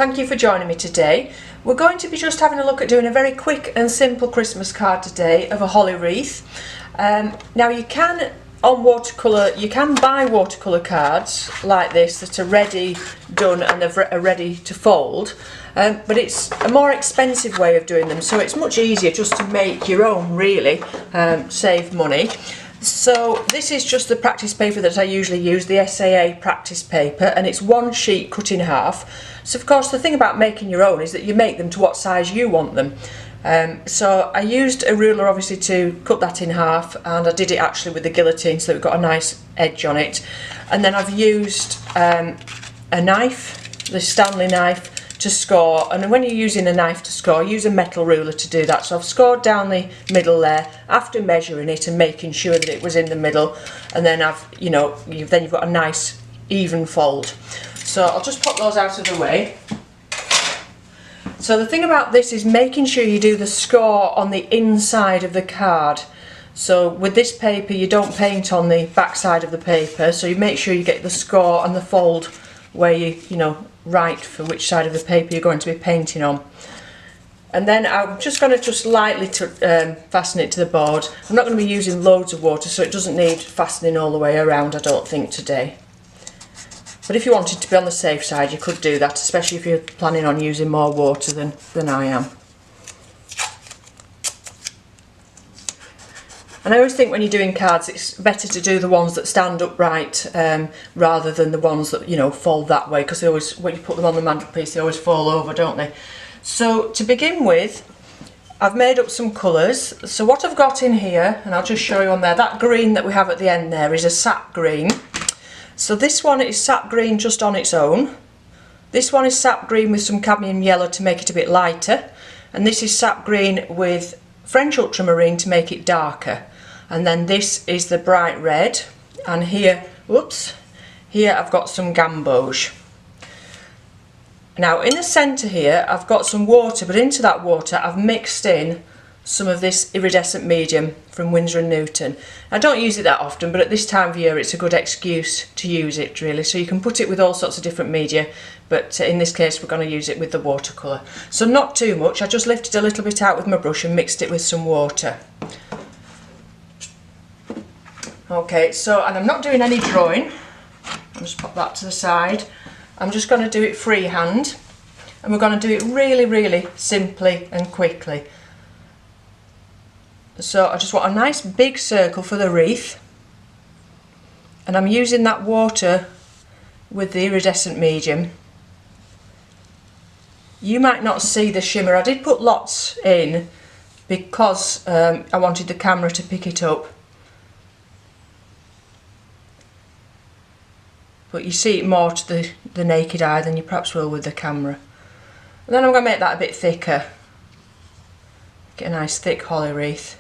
thank you for joining me today. We're going to be just having a look at doing a very quick and simple Christmas card today of a holly wreath. Now you can, on watercolour, you can buy watercolour cards like this that are ready done and are ready to fold, but it's a more expensive way of doing them, so it's much easier just to make your own, really, save money. So this is just the practice paper that I usually use, the SAA practice paper, and it's one sheet cut in half. So of course the thing about making your own is that you make them to what size you want them. So I used a ruler obviously to cut that in half, and I did it actually with the guillotine so that we've got a nice edge on it. And then I've used a knife, the Stanley knife, to score, and when you're using a knife to score, use a metal ruler to do that. So I've scored down the middle there after measuring it and making sure that it was in the middle, and then then you've got a nice even fold. So I'll just pop those out of the way. So the thing about this is making sure you do the score on the inside of the card. So with this paper you don't paint on the back side of the paper, so you make sure you get the score and the fold where you write for which side of the paper you're going to be painting on. And then I'm just going to lightly fasten it to the board. I'm not going to be using loads of water, so it doesn't need fastening all the way around, I don't think, today. But if you wanted to be on the safe side, you could do that, especially if you're planning on using more water than I am. And I always think when you're doing cards, it's better to do the ones that stand upright rather than the ones that fold that way, because they always, when you put them on the mantelpiece, they always fall over, don't they? So to begin with, I've made up some colours. So what I've got in here, and I'll just show you on there, that green that we have at the end there is a sap green. So this one is sap green just on its own. This one is sap green with some cadmium yellow to make it a bit lighter, and this is sap green with French ultramarine to make it darker. And then this is the bright red, and here I've got some gamboge. Now in the centre here I've got some water, but into that water I've mixed in some of this iridescent medium from Winsor and Newton. I don't use it that often, but at this time of year it's a good excuse to use it, really. So you can put it with all sorts of different media, but in this case we're going to use it with the watercolour. So not too much, I just lifted a little bit out with my brush and mixed it with some water. Okay, so, and I'm not doing any drawing, I'll just pop that to the side. I'm just going to do it freehand, and we're going to do it really, really simply and quickly. So I just want a nice big circle for the wreath, and I'm using that water with the iridescent medium. You might not see the shimmer, I did put lots in because I wanted the camera to pick it up. But you see it more to the naked eye than you perhaps will with the camera. And then I'm going to make that a bit thicker. Get a nice thick holly wreath.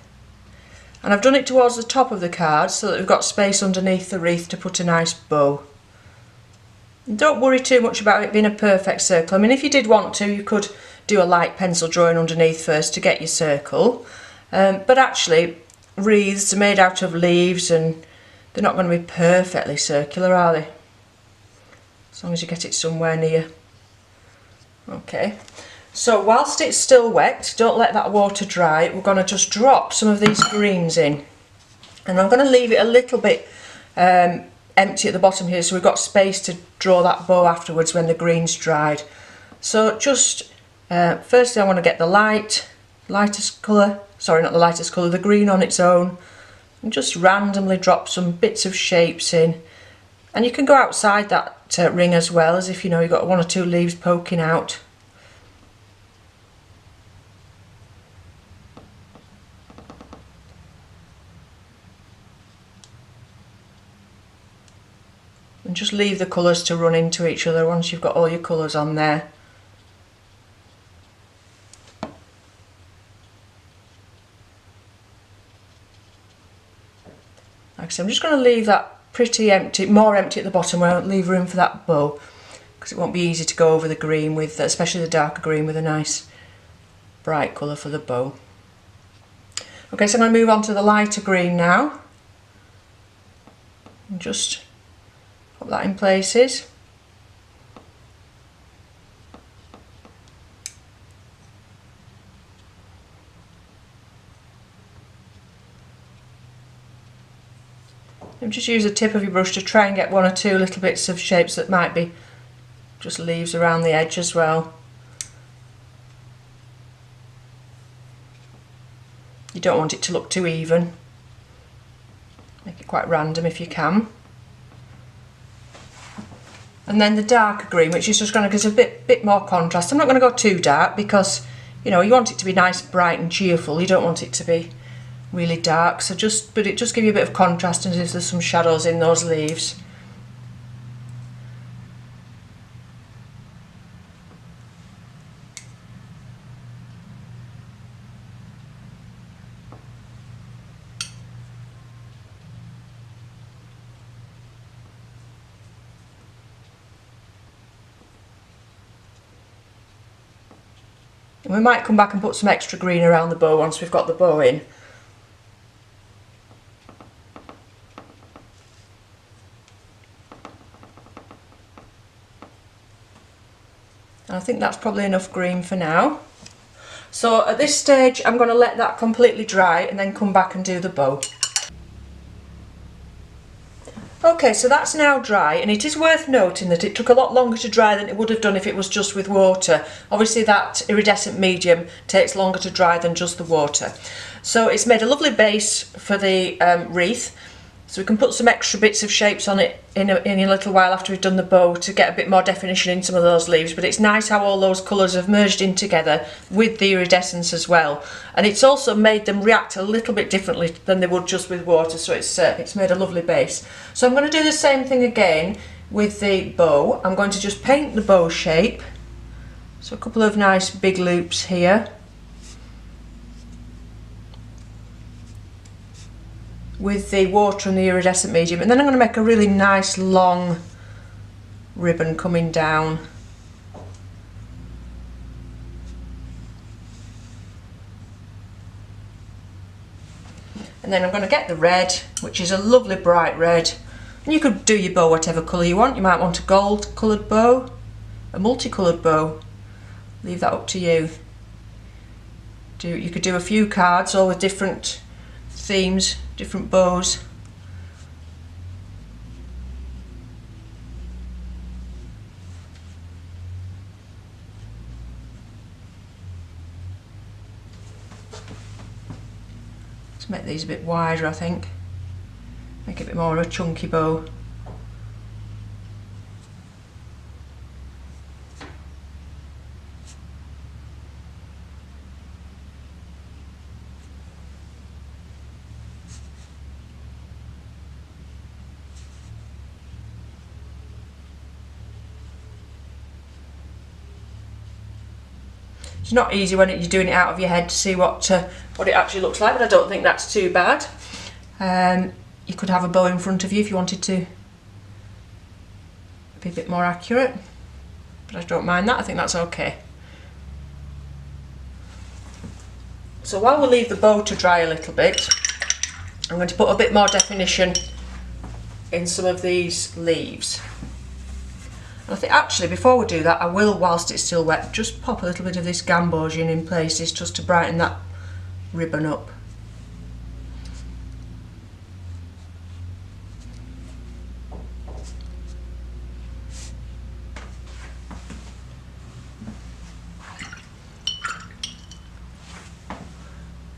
And I've done it towards the top of the card so that we've got space underneath the wreath to put a nice bow. And don't worry too much about it being a perfect circle. I mean, if you did want to, you could do a light pencil drawing underneath first to get your circle. But actually, wreaths are made out of leaves and they're not going to be perfectly circular, are they? As long as you get it somewhere near. Okay, so whilst it's still wet, don't let that water dry, we're going to just drop some of these greens in. And I'm going to leave it a little bit empty at the bottom here so we've got space to draw that bow afterwards when the green's dried. So just, firstly I want to get the lightest colour, sorry not the lightest colour, the green on its own, and just randomly drop some bits of shapes in. And you can go outside that ring as well, as if you've got one or two leaves poking out. And just leave the colours to run into each other once you've got all your colours on there. Like I said, I'm just going to leave that pretty empty, more empty at the bottom where I won't leave room for that bow, because it won't be easy to go over the green with, especially the darker green, with a nice bright colour for the bow. Okay, so I'm going to move on to the lighter green now. And just put that in places. and just use the tip of your brush to try and get one or two little bits of shapes that might be just leaves around the edge as well. You don't want it to look too even. Make it quite random if you can. And then the darker green, which is just going to give us a bit more contrast. I'm not going to go too dark because, you know, you want it to be nice, bright and cheerful. You don't want it to be really dark. So but it just give you a bit of contrast and if there's some shadows in those leaves. And we might come back and put some extra green around the bow once we've got the bow in. And I think that's probably enough green for now. So at this stage I'm going to let that completely dry and then come back and do the bow. Okay, so that's now dry, and it is worth noting that it took a lot longer to dry than it would have done if it was just with water. Obviously that iridescent medium takes longer to dry than just the water. So it's made a lovely base for the wreath. So we can put some extra bits of shapes on it in a little while after we've done the bow to get a bit more definition in some of those leaves, but it's nice how all those colours have merged in together with the iridescence as well. And it's also made them react a little bit differently than they would just with water, so it's made a lovely base. So I'm going to do the same thing again with the bow. I'm going to just paint the bow shape. So a couple of nice big loops here. With the water and the iridescent medium, and then I'm going to make a really nice long ribbon coming down. And then I'm going to get the red, which is a lovely bright red, and you could do your bow whatever colour you want. You might want a gold coloured bow, a multicoloured bow, leave that up to you. You could do a few cards all with different themes, different bows. Let's make these a bit wider, I think. Make it a bit more of a chunky bow. It's not easy when you're doing it out of your head to see what it actually looks like, but I don't think that's too bad. You could have a bow in front of you if you wanted to be a bit more accurate, but I don't mind that. I think that's okay. So while we leave the bow to dry a little bit, I'm going to put a bit more definition in some of these leaves. I think actually before we do that, I will, whilst it's still wet, just pop a little bit of this Gambosian in places just to brighten that ribbon up.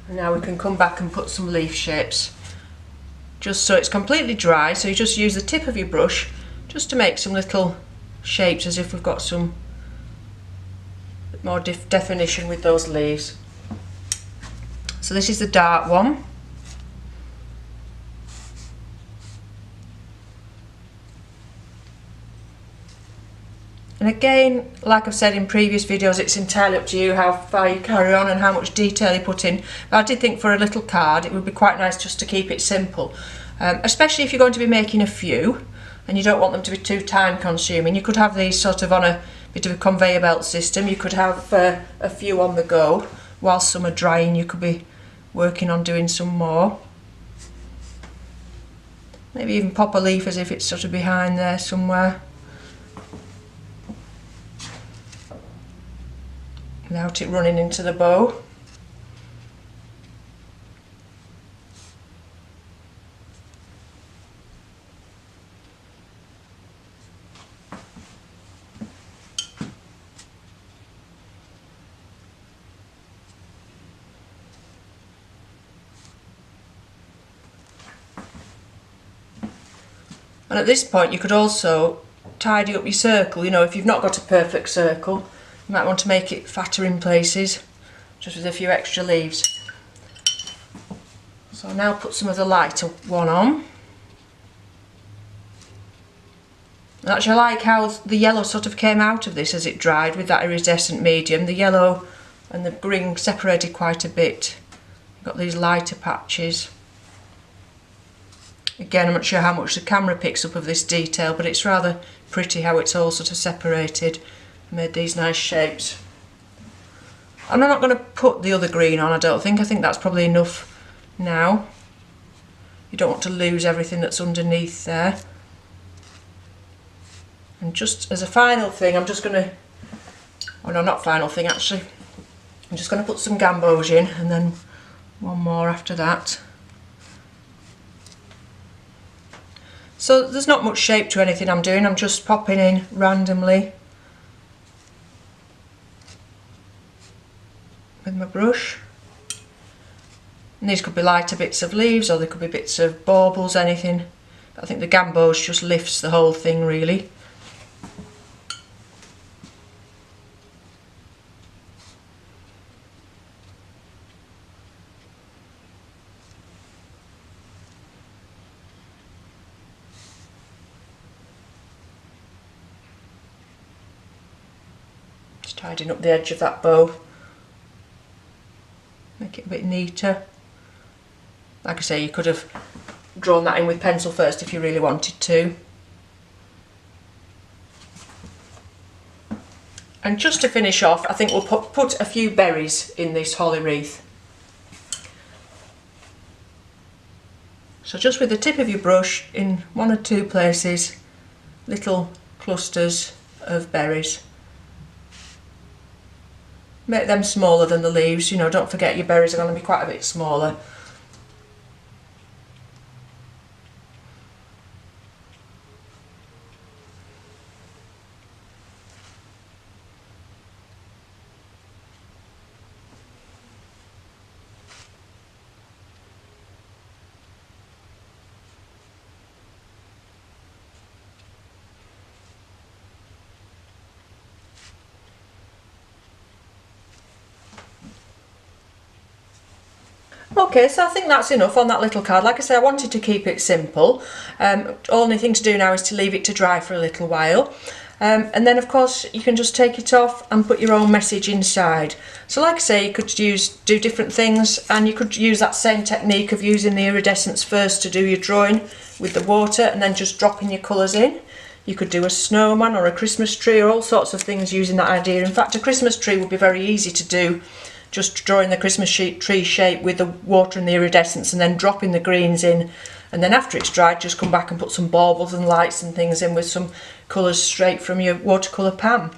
And now we can come back and put some leaf shapes, just so it's completely dry. So you just use the tip of your brush just to make some little shapes as if we've got some bit more definition with those leaves. So this is the dark one. And again, like I've said in previous videos, it's entirely up to you how far you carry on and how much detail you put in. But I did think for a little card it would be quite nice just to keep it simple, especially if you're going to be making a few and you don't want them to be too time consuming. You could have these sort of on a bit of a conveyor belt system. You could have a few on the go. Whilst some are drying, you could be working on doing some more. Maybe even pop a leaf as if it's sort of behind there somewhere, without it running into the bow. And at this point you could also tidy up your circle. You know, if you've not got a perfect circle, you might want to make it fatter in places, just with a few extra leaves. So I'll now put some of the lighter one on. And actually I like how the yellow sort of came out of this as it dried with that iridescent medium. The yellow and the green separated quite a bit. Got these lighter patches. Again, I'm not sure how much the camera picks up of this detail, but it's rather pretty how it's all sort of separated. Made these nice shapes. And I'm not going to put the other green on, I don't think. I think that's probably enough now. You don't want to lose everything that's underneath there. And just as a final thing, I'm just going to, oh no, not final thing actually, I'm just going to put some gambos in and then one more after that. So there's not much shape to anything I'm doing, I'm just popping in randomly with my brush. And these could be lighter bits of leaves or they could be bits of baubles, anything. But I think the gambos just lifts the whole thing really. Tidying up the edge of that bow, make it a bit neater. Like I say, you could have drawn that in with pencil first if you really wanted to. And just to finish off, I think we'll put a few berries in this holly wreath. So just with the tip of your brush, in one or two places, little clusters of berries. Make them smaller than the leaves, you know, don't forget your berries are going to be quite a bit smaller. Okay, so I think that's enough on that little card. Like I say, I wanted to keep it simple. Only thing to do now is to leave it to dry for a little while. And then of course you can just take it off and put your own message inside. So like I say, you could do different things, and you could use that same technique of using the iridescents first to do your drawing with the water and then just dropping your colours in. You could do a snowman or a Christmas tree or all sorts of things using that idea. In fact, a Christmas tree would be very easy to do, just drawing the Christmas tree shape with the water and the iridescents and then dropping the greens in, and then after it's dried just come back and put some baubles and lights and things in with some colours straight from your watercolour pan.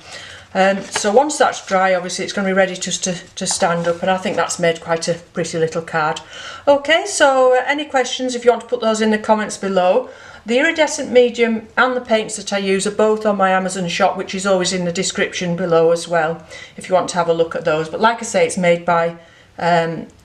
So once that's dry, obviously it's going to be ready just to stand up, and I think that's made quite a pretty little card. Okay, so any questions, if you want to put those in the comments below. The iridescent medium and the paints that I use are both on my Amazon shop, which is always in the description below as well, if you want to have a look at those. But like I say, it's made by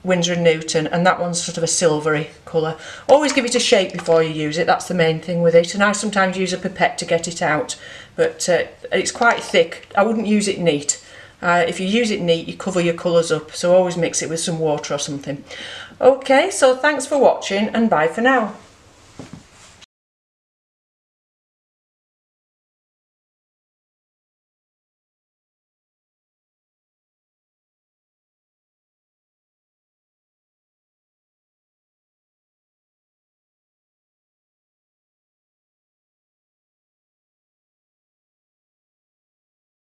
Winsor and Newton, and that one's sort of a silvery colour. Always give it a shake before you use it, that's the main thing with it. And I sometimes use a pipette to get it out, but it's quite thick. I wouldn't use it neat. If you use it neat, you cover your colours up, so always mix it with some water or something. Okay, so thanks for watching and bye for now.